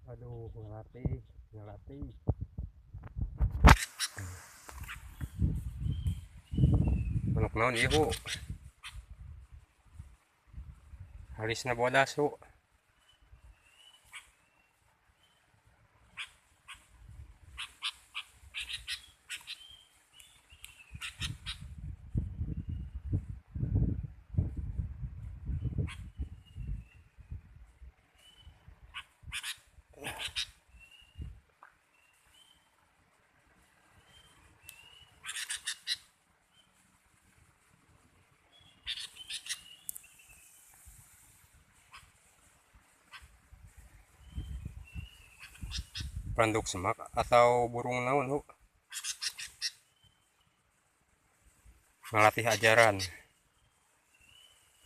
Aduh, ngelatih, ngelatih. Manuk naon ieu, Bu? Halisna bodas, Bu. Panduk semak atau burung naon, Bu? Ngelatih ajaran.